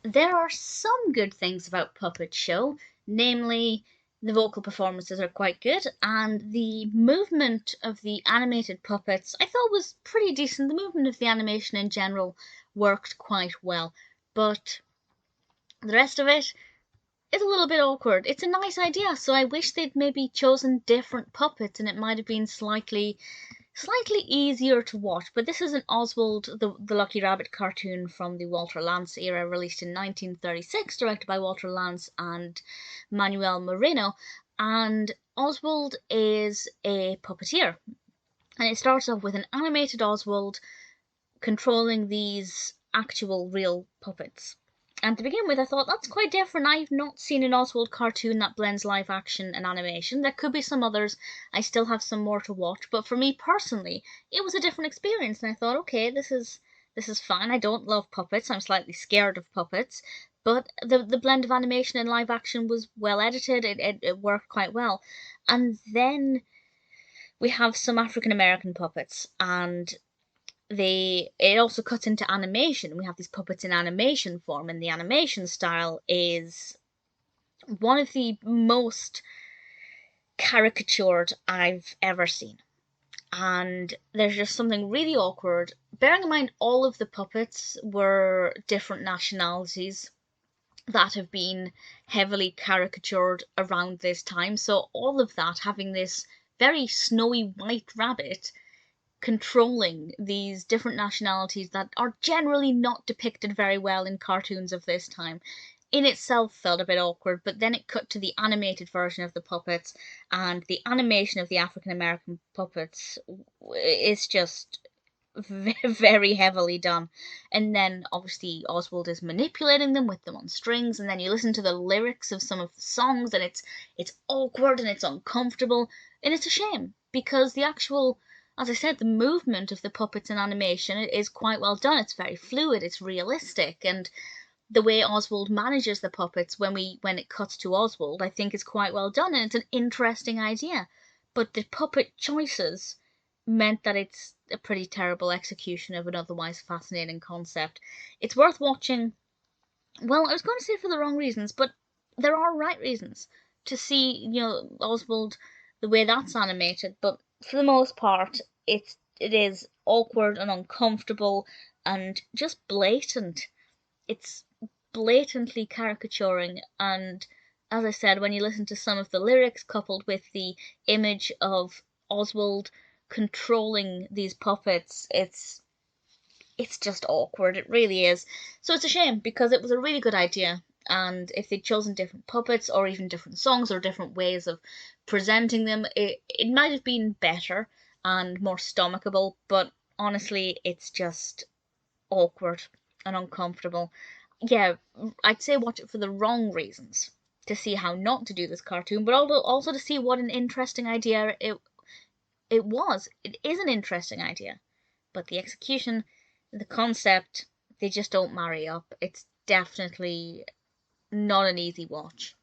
there are some good things about Puppet Show, namely the vocal performances are quite good, and the movement of the animated puppets I thought was pretty decent. The movement of the animation in general worked quite well, but the rest of it is a little bit awkward. It's a nice idea, so I wish they'd maybe chosen different puppets and it might have been slightly easier to watch. But this is an Oswald the Lucky Rabbit cartoon from the Walter Lantz era, released in 1936, directed by Walter Lantz and Manuel Moreno. And Oswald is a puppeteer. And it starts off with an animated Oswald controlling these actual real puppets. And to begin with, I thought that's quite different. I've not seen an Oswald cartoon that blends live action and animation. There could be some others. I still have some more to watch, but for me personally, it was a different experience. And I thought, okay, this is fine. I don't love puppets. I'm slightly scared of puppets, but the blend of animation and live action was well edited. It worked quite well. And then we have some African American puppets, and it also cuts into animation. We have these puppets in animation form, and the animation style is one of the most caricatured I've ever seen. And there's just something really awkward. Bearing in mind all of the puppets were different nationalities that have been heavily caricatured around this time. So all of that, having this very snowy white rabbit controlling these different nationalities that are generally not depicted very well in cartoons of this time, in itself felt a bit awkward. But then it cut to the animated version of the puppets, and the animation of the African American puppets is just very heavily done. And then obviously Oswald is manipulating them with them on strings, and then you listen to the lyrics of some of the songs, and it's awkward and it's uncomfortable, and it's a shame because the actual, as I said, the movement of the puppets in animation is quite well done. It's very fluid, it's realistic, and the way Oswald manages the puppets when it cuts to Oswald, I think is quite well done, and it's an interesting idea. But the puppet choices meant that it's a pretty terrible execution of an otherwise fascinating concept. It's worth watching. Well, I was going to say for the wrong reasons, but there are right reasons to see, Oswald the way that's animated. But for the most part, it is awkward and uncomfortable and just blatant. It's blatantly caricaturing, and as I said, when you listen to some of the lyrics coupled with the image of Oswald controlling these puppets, it's just awkward. It really is. So it's a shame because it was a really good idea. And if they'd chosen different puppets or even different songs or different ways of presenting them, it might have been better and more stomachable. But honestly, it's just awkward and uncomfortable. Yeah, I'd say watch it for the wrong reasons. To see how not to do this cartoon, but also to see what an interesting idea it was. It is an interesting idea, but the execution, the concept, they just don't marry up. It's definitely not an easy watch.